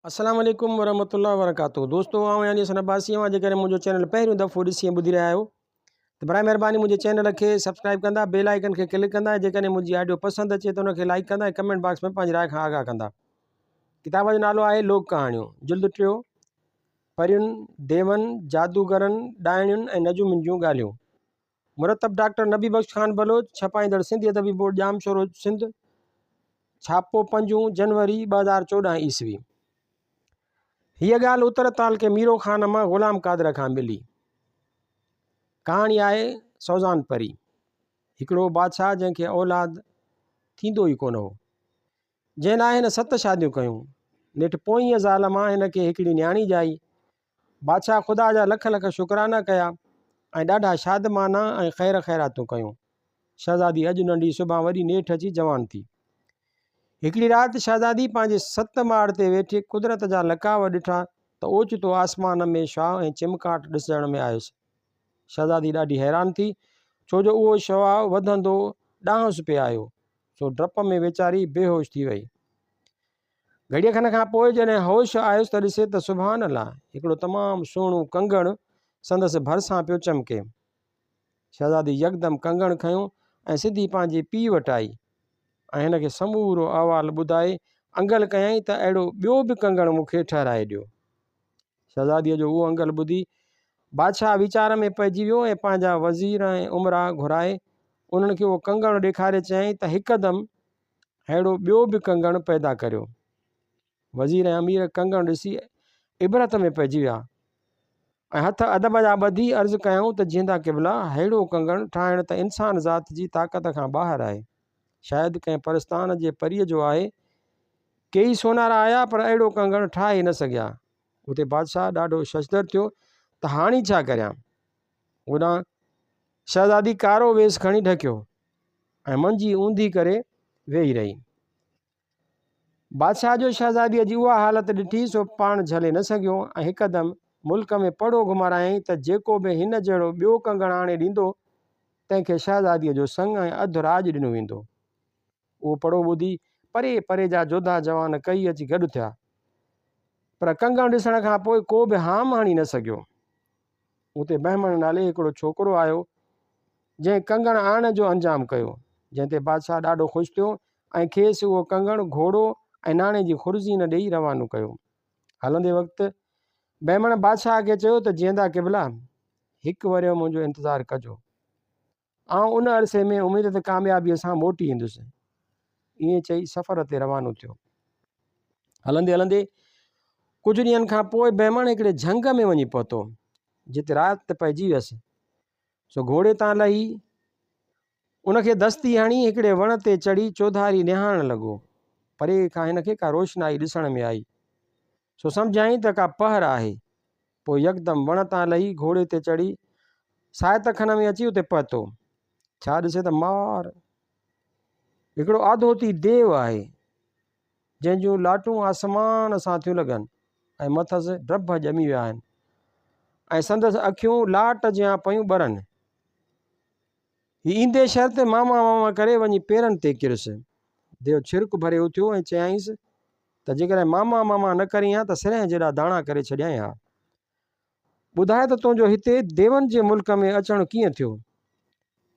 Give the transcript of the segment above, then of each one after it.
अस्सलाम वालेकुम वरहमतुल्लाहि वबरकातुहू। दोस्तों आऊं यानी सन अब्बासी आहियां। जेकर मुंहिंजो चैनल पहिरियों दफ़ो ॾिसी ऐं ॿुधी रहिया आहियो त बराए महिरबानी मुंहिंजे चैनल खे सब्सक्राइब कंदा, बेल आइकन खे क्लिक कंदा। जेकॾहिं मुंहिंजी ऑडियो पसंदि अचे त उनखे लाइक कंदा ऐं कमेंट बॉक्स में पंहिंजी राय खां आगाह कंदा। किताब जो नालो आहे लोक कहाणियूं, जिल्द टियों, परियुनि, देवनि, जादूगरनि, ॾाइणियुनि ऐं नजूमियुनि जूं ॻाल्हियूं। मुरतब डॉक्टर नबी बख्श खान बलोच, छपाईंदड़ सिंधी अदबी बोर्ड जाम शोरो सिंध, छापो 5 जनवरी 2014 ईस्वी। हीअ ॻाल्हि उत्तर ताल के मीरो ख़ान मां ग़ुलाम कादर खां मिली। कहाणी आहे सौज़ान परी। हिकिड़ो बादशाह जंहिंखे औलाद थींदो ई कोन हो, जंहिं लाइ हिन 7 शादियूं कयूं। नेठि पोईं ज़ाल मां हिनखे हिकिड़ी न्याणी ॼाई। बादशाह ख़ुदा जा लख लख शुकराना कया ऐं ॾाढा शादमाना ऐं ख़ैर ख़ैरातूं कयूं। शहज़ादी अॼु नंढी सुभाणे वॾी, नेठि अची जवान थी। हिकिड़ी राति शहज़ादी पंहिंजे 7 माड़ ते वेठे कुदरत जा लकाव ॾिठा त ओचितो आसमान में शाह ऐं चिमकाट ॾिसण में आयुसि। शहज़ादी ॾाढी हैरान थी, छो जो उहो शवाह वधंदो ॾांहुंसि पिए आयो। सो डप में वीचारी बेहोश थी वई। घड़ीअ खन खां पोइ जॾहिं होश आयुसि त ॾिसे त सुभान अल्लाह, हिकिड़ो तमामु सुहिणो कंगण संदसि भरिसां पियो चमके। शहज़ादी यकदमि कंगण खयों ऐं सिधी पंहिंजे पीउ वटि आई ऐं हिनखे समूरो अहवालु ॿुधाए अंगल कयईं त अहिड़ो ॿियो बि कंगण मूंखे ठहिराए ॾियो। शहज़ादीअ जो उहो अंगल ॿुधी बादशाह वीचार में पइजी वियो ऐं पंहिंजा वज़ीर ऐं उमरा घुराए उन्हनि खे उहो कंगण ॾेखारे चयईं त हिकदमि अहिड़ो ॿियो बि कंगण पैदा करियो। वज़ीर ऐं अमीर कंगण ॾिसी इबरत में पइजी विया ऐं हथ अदब जा ॿधी अर्ज़ु कयऊं त जींदा क़िबला, अहिड़ो कंगण ठाहिण त इंसान ज़ात जी ताक़त खां ॿाहिरि आहे। शायदि कंहिं परस्तान जे परीअ जो आहे। कई सोनारा आया पर अहिड़ो कंगण ठाहे न सघिया। उते बादशाह ॾाढो शशदर थियो त हाणे छा करियां। होॾां शहज़ादी कारो वेस खणी ढकियो ऐं मंझी ऊंधी करे वेही रही। बादशाह जो शहज़ादीअ जी उहा हालत ॾिठी सो पाण झले न सघियो ऐं हिकदमि मुल्क में पड़ो घुमारायईं त जेको बि हिन जहिड़ो ॿियो कंगण आणे ॾींदो तंहिंखे शहज़ादीअ जो संग ऐं अधु राज ॾिनो वेंदो। उहो पड़ो ॿुधी परे परे जा जोधा जवान कई अची गॾु थिया, पर कंगण ॾिसण खां पोइ को बि हाम हणी न सघियो। उते बहमण नाले हिकिड़ो छोकिरो आयो जंहिं कंगण आणण जो अंजाम कयो, जंहिं ते बादशाह ॾाढो ख़ुशि थियो ऐं खेसि उहो कंगण घोड़ो ऐं नाणे जी खुर्ज़ीन ॾेई रवानो कयो। हलंदे वक़्तु बहमण बादशाह खे चयो त जीअंदा क़िबला, 1 वरियो मुंहिंजो इंतज़ारु कजो। आउं उन अरसे में उमेद त कामयाबीअ सां मोटी ईंदुसि। ईअं चई सफ़र ते रवानो थियो। हलंदे हलंदे कुझु ॾींहंनि खां पोइ बहमण हिकिड़े झंग में वञी पहुतो जिते राति पइजी वियसि। सो घोड़े तां लही उनखे दस्ती हणी हिकिड़े वण ते चढ़ी चौधारी निहारणु लॻो। परे खां हिनखे का रोशनाई ॾिसण में आई। सो सम्झाई त का पहर आहे। पोइ यकदमि वण तां लही घोड़े ते चढ़ी सायत खन में अची उते पहुतो। छा ॾिसे त मार हिकिड़ो आदोती देव आहे जंहिंजूं लाटूं आसमान सां थियूं लॻनि ऐं मथसि ड्रभ ॼमी विया आहिनि ऐं संदसि अखियूं लाट जियां पयूं ॿरनि। हीअ ईंदे शर्त मामा मामा करे वञी पेरनि ते किरसि। देव छिरक भरे उथियो ऐं चयाईंसि त जेकॾहिं मामा मामा न करीं हा त सिरह जेॾा दाणा करे छॾियईं हा। ॿुधाए त तुंहिंजो हिते देवनि जे मुल्क में अचणु कीअं थियो।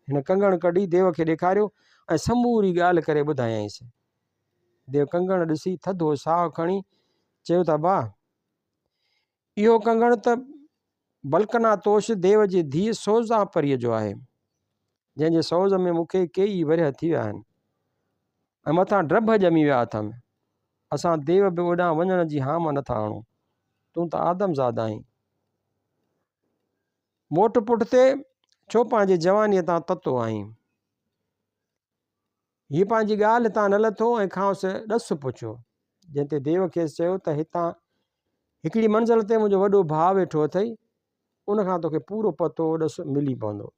हिन कंगण कढी देव खे ॾेखारियो ऐं समूरी ॻाल्हि करे ॿुधायईंसि। देव कंगण ॾिसी थधो साहु खणी चयो त भाउ, इहो कंगण त बलकना तोश देव जी धीअ सौज़ा परीअ जो आहे, जंहिंजे सौज़ में मूंखे कई वरिया थी विया आहिनि ऐं मथां ड्रभ ॼमी विया अथमि। असां देव बि ओॾां वञण जी हाम नथा हणूं। तूं त आदमज़ाद आहीं। मोट पुठिते छो पंहिंजे जवानीअ तां ततो आहीं। हीअ पंहिंजी ॻाल्हि हितां न लथो ऐं खांसि ॾसु पुछियो, जंहिं ते देव खेसि चयो त हितां हिकिड़ी मंज़िल ते मुंहिंजो वॾो भाउ वेठो अथई, उनखां तोखे पूरो पतो ॾसु मिली पवंदो।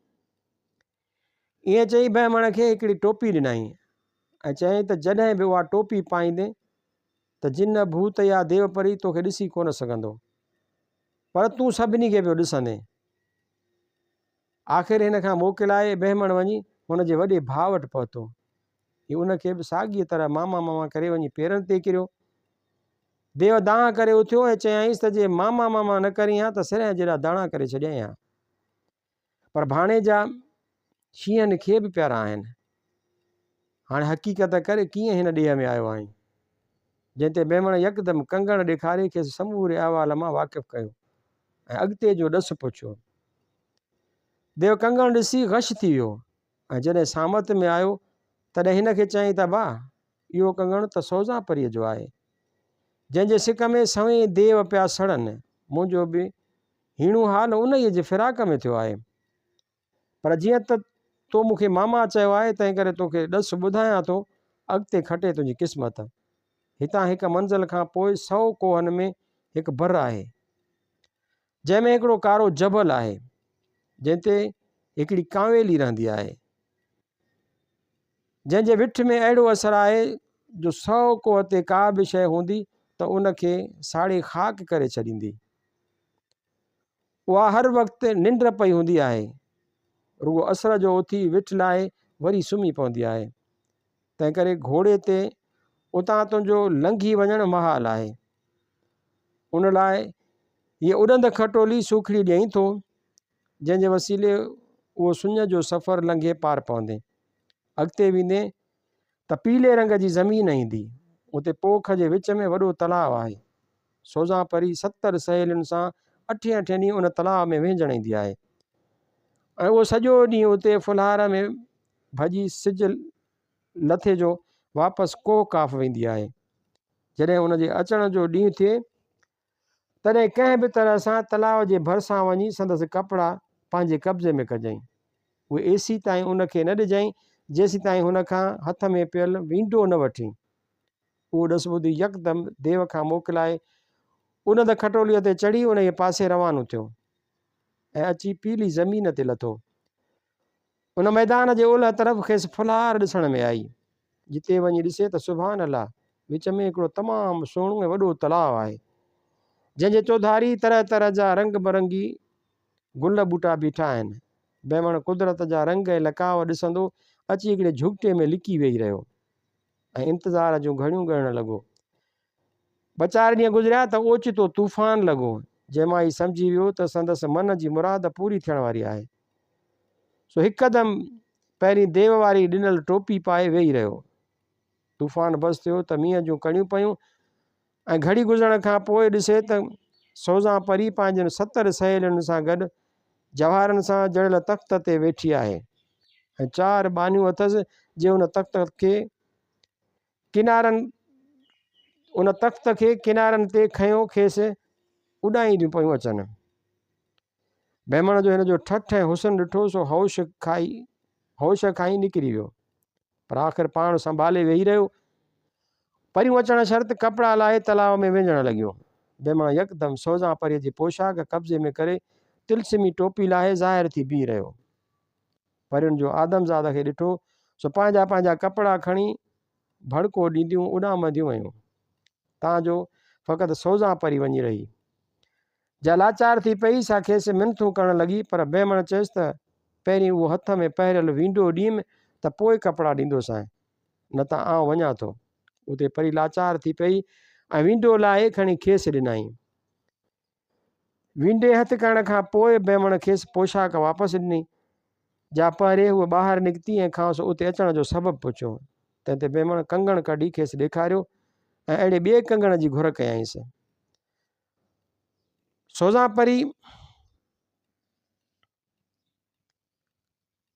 ईअं चई बहमण खे हिकिड़ी टोपी ॾिनई ऐं चयईं त जॾहिं बि उहा टोपी पाईंदे त जिन भूत या देव परी तोखे ॾिसी कोन सघंदो, पर तूं सभिनी खे पियो ॾिसंदे। आख़िर हिन खां मोकिलाए बहमण वञी हुनजे वॾे भाउ वटि पहुतो। हीअ उनखे बि साॻीअ तरह मामा मामा करे वञी पेरनि ते किरियो। देव दाणा करे उथियो ऐं चयाईंसि त जे मामा मामा न करी हा त सिर जहिड़ा दाणा करे छॾियईं हा। पर भाणे जा शींहनि खे बि प्यारा आहिनि। हाणे हक़ीक़त करे कीअं हिन ॾींहं में आयो आहीं, जंहिं ते बेमण यकदमि कंगण ॾेखारे खेसि समूरे अहवाल मां वाक़िफ़ु कयो ऐं अॻिते जो ॾसु पुछियो। देव कंगण ॾिसी ग़श थी वियो ऐं जॾहिं सामत में आयो तॾहिं हिन खे चयईं त भाउ इहो कंगण त सोज़ा परीअ जो आहे, जंहिंजे सिक में सवें देव पिया सड़नि। मुंहिंजो बि हीणो हाल उन जे फिराक में थियो आहे, पर जीअं त तो मूंखे मामा चयो आहे तंहिं करे तोखे ॾसु ॿुधायां थो, अॻिते खटे तुंहिंजी क़िस्मत। हितां हिकु मंज़िल खां पोइ 100 कोहनि में हिकु बर आहे, जंहिंमें हिकिड़ो कारो जबल आहे, जंहिं ते हिकिड़ी कांवेली रहंदी आहे, जंहिंजे विठ में अहिड़ो असरु आहे जो 100 कोह ते का बि शइ हूंदी त उनखे साड़े ख़ाक करे छॾींदी। उहा हर वक़्तु निंड पई हूंदी आहे, रुगो असर जो उथी विठ लाइ वरी सुम्ही पवंदी आहे। तंहिं करे घोड़े ते उतां तुंहिंजो लंघी वञणु महाल आहे। उन लाइ हीअ उॾंद खटोली सूखड़ी ॾियईं थो, जंहिंजे वसीले उहो सुञ जो सफ़र लंघे पार पवंदे। अॻिते वेंदे त पीले रंग जी ज़मीन ईंदी, उते पोख जे विच में वॾो तलाउ आहे। सोज़ा परी 70 सहेलियुनि सां 8 ॾींहं उन तलाउ में वेझण ईंदी आहे ऐं उहो सॼो ॾींहुं उते फुलहार में भॼी सिज लथे जो वापसि कोह काफ़ वेंदी आहे। जॾहिं उनजे अचण जो ॾींहुं थिए तॾहिं कंहिं बि तरह सां तलाउ जे भरिसां वञी संदसि कपिड़ा पंहिंजे कब्ज़े में कजांइ। उहे एसी ताईं उनखे न ॾिजांइ जेसीं ताईं हुन खां हथ में पियल वींडो न वठी। उहो ॾसु ॿुधी यकदमि देव खां मोकिलाए उॾंद खटोलीअ ते चढ़ी उन जे पासे रवानो थियो ऐं अची पीली ज़मीन ते लथो। उन मैदान जे ओलह तरफ़ खेसि फुलहार ॾिसण में आई, जिते वञी ॾिसे त सुभान अल्लाह विच में हिकिड़ो तमामु सुहिणो ऐं वॾो तलाउ आहे, जंहिंजे चौधारी तरह तरह जा रंग बिरंगी गुल ॿूटा बीठा आहिनि। बेमण कुदरत जा रंग ऐं लकाव ॾिसंदो अची हिकिड़े झुगिटे में लिकी वेही रहियो ऐं इंतज़ार जूं घड़ियूं ॻणणु लॻो। 2-4 ॾींहं गुज़रिया त ओचितो तूफ़ान लॻो, जंहिंमां ई सम्झी वियो त संदसि मन जी मुराद पूरी थियण वारी आहे। सो हिकदमि पहिरीं देव वारी ॾिनल टोपी पाए वेही रहियो। तूफ़ान बसि थियो त मींहं जूं कणियूं पयूं ऐं घड़ी गुज़रण खां पोइ ॾिसे त सोज़ा परी पंहिंजनि 70 सहेलियुनि सां गॾु जवाहरनि सां जड़ियल तख़्त ते वेठी आहे ऐं 4 बानियूं अथसि जे उन तख़्त खे किनारनि ते खयो खेसि उॾाईंदियूं पियूं अचनि। बेमण जो हिन जो ठठ ऐं हुस्न ॾिठो सो होश खाई निकिरी वियो, पर आख़िर पाण संभाले वेही रहियो। परियूं अचण शर्त कपिड़ा लाहे तलाउ में वेझण लॻियो। बेमण यकदमि सोज़ा परीअ जी पोशाक कब्ज़े में करे तिलस्मी टोपी लाहे ज़ाहिर थी बीह रहियो। परियुनि जो आदमज़ाद खे ॾिठो सो पंहिंजा पंहिंजा कपिड़ा खणी भड़को ॾींदियूं उॾामंदियूं वयूं, तांजो फ़क़ति सोज़ा परी वञी रही। जा लाचार थी पई सा खेसि मिनथूं करणु लॻी, पर बेमण चयसि त पहिरीं उहो हथ में पहिरियल वींडो ॾींहुं त पोइ कपिड़ा ॾींदोसांइ, न त आउं वञा थो। उते परी लाचार थी पई ऐं वींडो लाहे खणी खेसि ॾिनई। वींडे हथ करण खां पोइ बेमण खेसि पोशाक वापसि ॾिनी। जा पहिरें उहा ॿाहिरि निकिती ऐं खांसि उते अचण जो सबबु पुछियो। तंहिं ते बेमण कंगण कढी खेसि ॾेखारियो ऐं अहिड़े ॿिए कंगण जी घुर कयईंसि। सोज़ा परी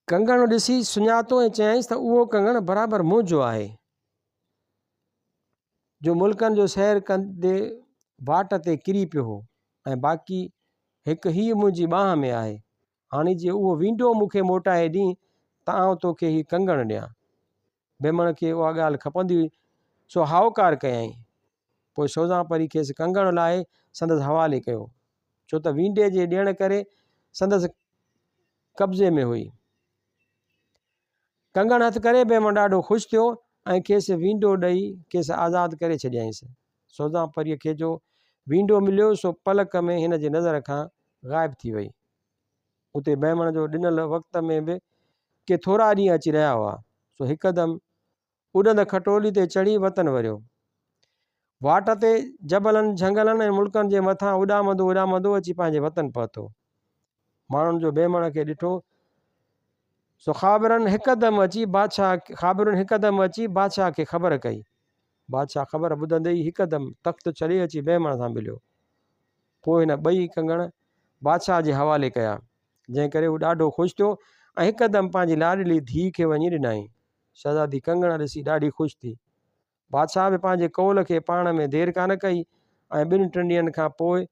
कंगण ॾिसी सुञातो ऐं चयईंसि त उहो कंगण बराबरि मुंहिंजो आहे, जो मुल्कनि जो सैर कंदे वाट ते किरी पियो हो, ऐं बाक़ी हिकु हीअ मुंहिंजी बांह में आहे। हाणे जे उहो वींडो मूंखे मोटाए ॾीं त आउं तोखे हीअ कंगण ॾियां। बेमण खे उहा ॻाल्हि खपंदी हुई सो हाउकार कयईं। पोइ सोज़ा परी खेसि कंगण लाहे संदसि हवाले कयो, छो त वींडे जे ॾियण करे संदसि कब्ज़े में हुई। कंगण हथ करे बेमण ॾाढो ख़ुशि थियो ऐं खेसि वींडो ॾेई खेसि आज़ादु करे छॾियईंसि। सोज़ा परीअ खे जो वींडो मिलियो सो पलक में हिन जे नज़र खां ग़ाइबु थी वई। उते बेमण जो ॾिनल वक़्त में बि के थोरा ॾींहं अची रहिया हुआ, सो हिकदमि उॾंद खटोली ते चढ़ी वतन वरियो। वाट ते जबलनि झंगलनि ऐं मुल्कनि जे मथां उॾामंदो उॾामंदो अची पंहिंजे वतन पहुतो। माण्हुनि जो बेमण खे ॾिठो सो ख़ाबिरनि हिकदमि अची बादशाह खे ख़बर कई। बादशाह ख़बर ॿुधंदे ई हिकदमि तख़्त छॾे अची बेमण सां मिलियो। पोइ हिन ॿई कंगण बादशाह जे हवाले कया, जंहिं करे हू ॾाढो ख़ुशि थियो ऐं हिकदमि पंहिंजी लाडली धीउ खे वञी ॾिनई। शहज़ादी कंगण ॾिसी ॾाढी ख़ुशि थी। बादशाह बि पंहिंजे कौल खे पाण में देरि कान कई ऐं 2-3 ॾींहंनि खां पोइ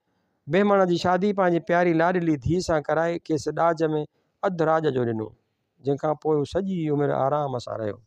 बेमण जी शादी पंहिंजी प्यारी लाडली धीउ सां कराए खेसि ॾाज में अधु राज जो ॾिनो, जंहिंखां पोइ हू सॼी उमिरि आराम सां रहियो।